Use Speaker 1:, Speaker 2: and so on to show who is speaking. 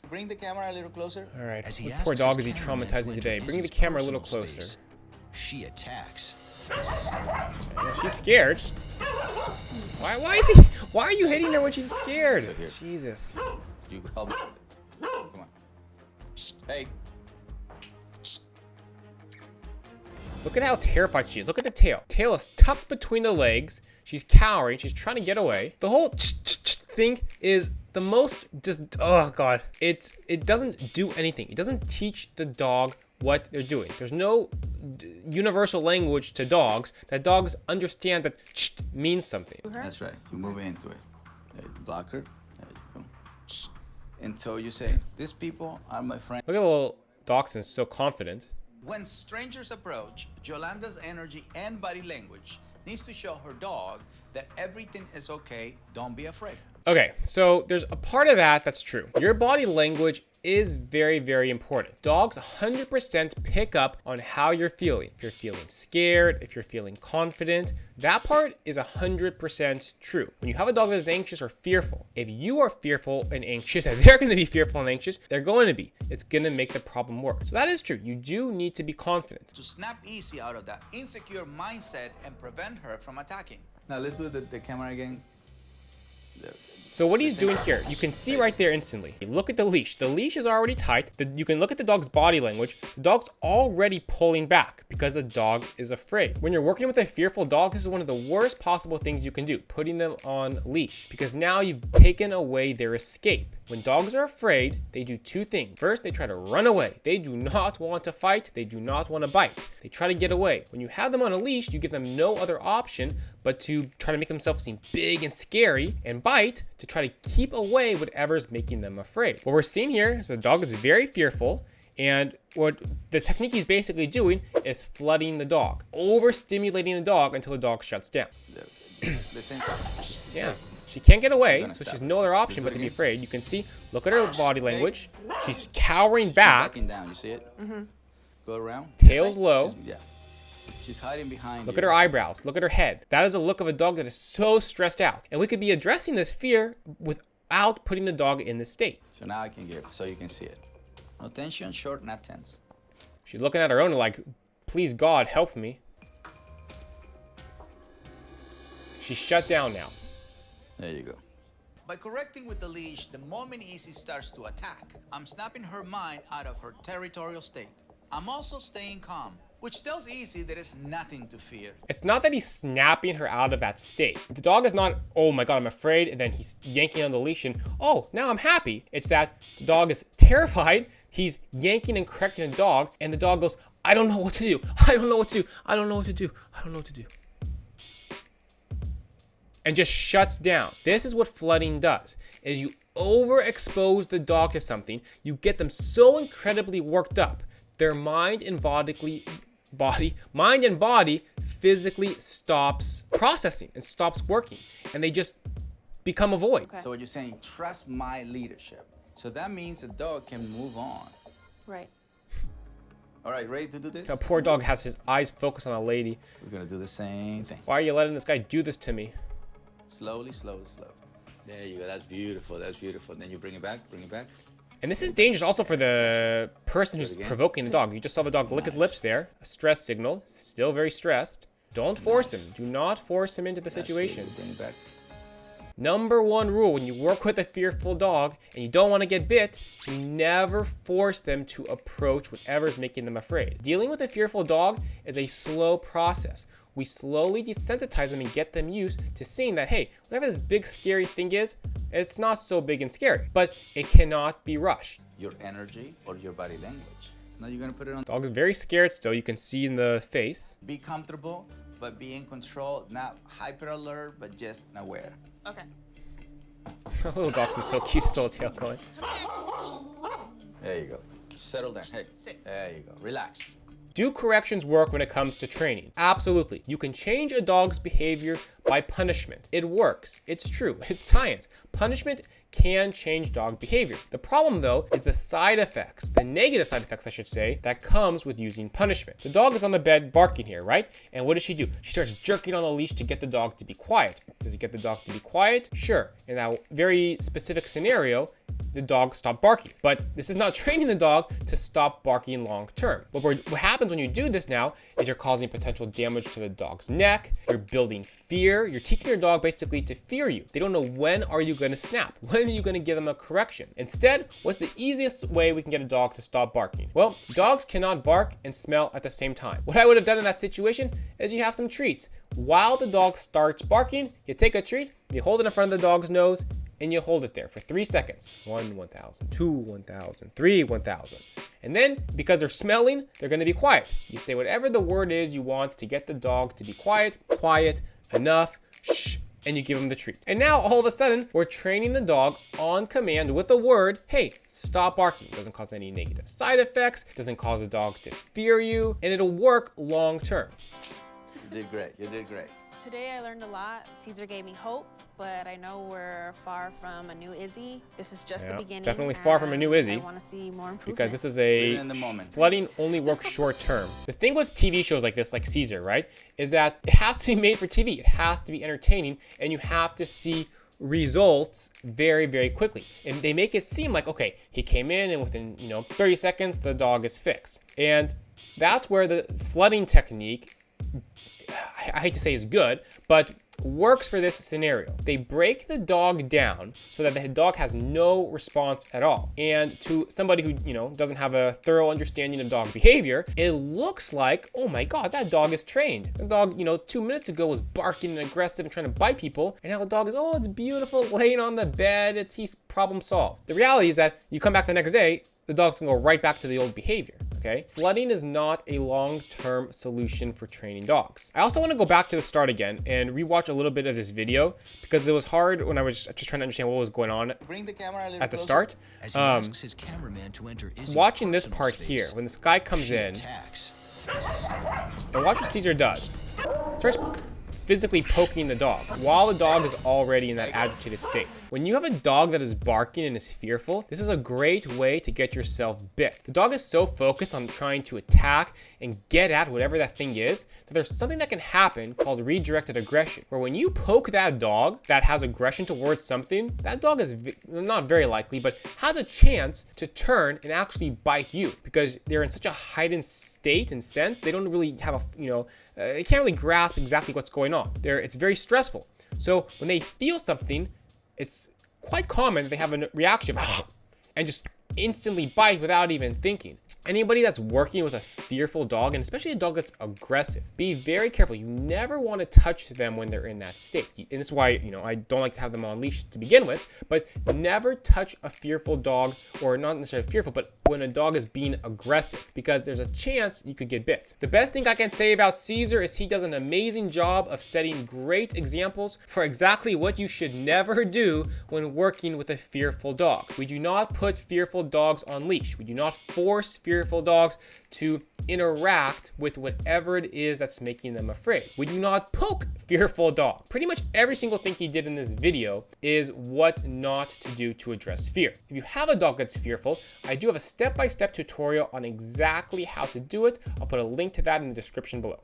Speaker 1: Bring the camera a little closer.
Speaker 2: All right.
Speaker 3: As he
Speaker 2: Poor
Speaker 3: asks
Speaker 2: dog
Speaker 3: his
Speaker 2: is he
Speaker 3: cameraman to
Speaker 2: traumatizing
Speaker 3: enter
Speaker 2: today. Bring the
Speaker 3: Izzy's
Speaker 2: camera a little
Speaker 3: personal
Speaker 2: closer.
Speaker 3: space, she attacks.
Speaker 2: Yeah, she's scared. Why is he? Why are you hitting her when she's scared?
Speaker 1: So here.
Speaker 2: Jesus.
Speaker 1: You help me. Come on. Hey.
Speaker 2: Look at how terrified she is. Look at the tail. Tail is tucked between the legs. She's cowering. She's trying to get away. The whole thing is the most just, oh God. It doesn't do anything. It doesn't teach the dog what they're doing. There's no universal language to dogs that dogs understand that means something.
Speaker 1: That's right. You move into it. Block her. There you go. And so you say, these people are my friends.
Speaker 2: Look at little Dachshund, so confident.
Speaker 1: When strangers approach, Yolanda's energy and body language needs to show her dog that everything is okay. Don't be afraid.
Speaker 2: Okay, so there's a part of that that's true. Your body language is very, very important. Dogs 100% pick up on how you're feeling. If you're feeling scared, if you're feeling confident, that part is 100% true. When you have a dog that is anxious or fearful, if you are fearful and anxious, and they're going to be fearful and anxious, they're going to be. It's going to make the problem worse. So that is true. You do need to be confident.
Speaker 1: To snap easy out of that insecure mindset and prevent her from attacking. Now let's do the camera again.
Speaker 2: So what he's doing here, you can see right there instantly. Look at the leash. The leash is already tight. You can look at the dog's body language. The dog's already pulling back because the dog is afraid. When you're working with a fearful dog, this is one of the worst possible things you can do, putting them on leash, because now you've taken away their escape. When dogs are afraid, they do two things. First, they try to run away. They do not want to fight. They do not want to bite. They try to get away. When you have them on a leash, you give them no other option but to try to make themselves seem big and scary and bite to try to keep away whatever's making them afraid. What we're seeing here is the dog is very fearful, and what the technique he's basically doing is flooding the dog, overstimulating the dog until the dog shuts down.
Speaker 1: Listen.
Speaker 2: Yeah. She can't get away, so
Speaker 1: stop.
Speaker 2: she's no other option but to be afraid. You can see, look at her body language. She's cowering back.
Speaker 1: Backing down, you see it? Mm-hmm. Go around.
Speaker 2: Tail's low.
Speaker 1: She's hiding behind
Speaker 2: Look at her eyebrows. Look at her head. That is a look of a dog that is so stressed out. And we could be addressing this fear without putting the dog in this state.
Speaker 1: So now I can give, so you can see it. No tension, short, not tense.
Speaker 2: She's looking at her own like, please God, help me. She's shut down now.
Speaker 1: There you go. By correcting with the leash, the moment Izzy starts to attack, I'm snapping her mind out of her territorial state. I'm also staying calm, which tells Izzy there is nothing to fear.
Speaker 2: It's not that he's snapping her out of that state. The dog is not, oh my God, I'm afraid, and then he's yanking on the leash and, oh, now I'm happy. It's that the dog is terrified, he's yanking and correcting the dog, and the dog goes, I don't know what to do. I don't know what to do. I don't know what to do. I don't know what to do. And just shuts down. This is what flooding does, is you overexpose the dog to something, you get them so incredibly worked up, their mind and body physically stops processing and stops working, and they just become a void.
Speaker 1: Okay. So what you're saying, trust my leadership. So that means the dog can move on.
Speaker 4: Right.
Speaker 1: All right, ready to do this?
Speaker 2: The poor dog has his eyes focused on a lady.
Speaker 1: We're gonna do the same thing.
Speaker 2: Why are you letting this guy do this to me?
Speaker 1: Slowly, slow. There you go, that's beautiful, Then you bring it back.
Speaker 2: And this is dangerous also for the person who's provoking the dog. You just saw the dog lick his lips there. A stress signal. Still very stressed. Don't force him. Do not force him into the situation.
Speaker 1: Bring it back.
Speaker 2: Number one rule when you work with a fearful dog and you don't want to get bit, you never force them to approach whatever's making them afraid. Dealing with a fearful dog is a slow process. We slowly desensitize them and get them used to seeing that, hey, whatever this big scary thing is, it's not so big and scary, but it cannot be rushed.
Speaker 1: Your energy or your body language. Now you're gonna put it on.
Speaker 2: Dog is very scared still. You can see in the face.
Speaker 1: Be comfortable, but be in control, not hyper alert, but just aware.
Speaker 4: Okay.
Speaker 2: Little dachshund's so cute, still a tail going.
Speaker 1: There you go. Settle down. Hey,
Speaker 4: Sit.
Speaker 1: there you go. Relax.
Speaker 2: Do corrections work when it comes to training? Absolutely. You can change a dog's behavior by punishment. It works. It's true. It's science. Punishment can change dog behavior. The problem, though, is the side effects, the negative side effects, I should say, that comes with using punishment. The dog is on the bed barking here, right? And what does she do? She starts jerking on the leash to get the dog to be quiet. Does it get the dog to be quiet? Sure. In that very specific scenario, the dog stopped barking. But this is not training the dog to stop barking long term. What happens when you do this now is you're causing potential damage to the dog's neck. You're building fear. You're teaching your dog basically to fear you. They don't know when are you going to snap? When are you going to give them a correction? Instead, what's the easiest way we can get a dog to stop barking? Well, dogs cannot bark and smell at the same time. What I would have done in that situation is you have some treats. While the dog starts barking, you take a treat, you hold it in front of the dog's nose, and you hold it there for 3 seconds. 1, 1,000, 2, 1,000, 3, 1,000. And then, because they're smelling, they're going to be quiet. You say whatever the word is you want to get the dog to be quiet, enough, shh, and you give them the treat. And now, all of a sudden, we're training the dog on command with the word, hey, stop barking. It doesn't cause any negative side effects, doesn't cause the dog to fear you, and it'll work long term.
Speaker 1: You did great. You did great.
Speaker 4: Today I learned a lot. Cesar gave me hope, but I know we're far from a new Izzy. This is just the beginning.
Speaker 2: Definitely far from a new Izzy.
Speaker 4: I want to see more improvement.
Speaker 2: Because this is a flooding only works short term. The thing with TV shows like this, like Cesar, right, is that it has to be made for TV. It has to be entertaining, and you have to see results very, very quickly. And they make it seem like, okay, he came in and within 30 seconds the dog is fixed. And that's where the flooding technique, I hate to say is good, but works for this scenario. They break the dog down so that the dog has no response at all. And to somebody who, doesn't have a thorough understanding of dog behavior, it looks like, oh my God, that dog is trained. The dog, 2 minutes ago was barking and aggressive and trying to bite people. And now the dog is, oh, it's beautiful, laying on the bed. He's problem solved. The reality is that you come back the next day, the dog's gonna go right back to the old behavior, okay? Flooding is not a long-term solution for training dogs. I also wanna go back to the start again and rewatch a little bit of this video because it was hard when I was just trying to understand what was going on at the start.
Speaker 3: As he asks his cameraman to enter Izzy's
Speaker 2: Watching this
Speaker 3: personal
Speaker 2: part
Speaker 3: space,
Speaker 2: here, when this guy comes
Speaker 3: she
Speaker 2: in,
Speaker 3: attacks.
Speaker 2: and watch what Cesar does. Starts physically poking the dog while the dog is already in that agitated state. When you have a dog that is barking and is fearful, this is a great way to get yourself bit. The dog is so focused on trying to attack and get at whatever that thing is that there's something that can happen called redirected aggression, where when you poke that dog that has aggression towards something, that dog is not very likely, but has a chance to turn and actually bite you because they're in such a heightened state and sense. They don't really have they can't really grasp exactly what's going on. It's very stressful. So when they feel something, it's quite common that they have a reaction and just instantly bite without even thinking. Anybody that's working with a fearful dog, and especially a dog that's aggressive, be very careful. You never want to touch them when they're in that state. And that's why, I don't like to have them on leash to begin with, but never touch a fearful dog, or not necessarily fearful, but when a dog is being aggressive, because there's a chance you could get bit. The best thing I can say about Cesar is he does an amazing job of setting great examples for exactly what you should never do when working with a fearful dog. We do not put fearful dogs on leash. We do not force fearful dogs to interact with whatever it is that's making them afraid. We do not poke fearful dog. Pretty much every single thing he did in this video is what not to do to address fear. If you have a dog that's fearful, I do have a step-by-step tutorial on exactly how to do it. I'll put a link to that in the description below.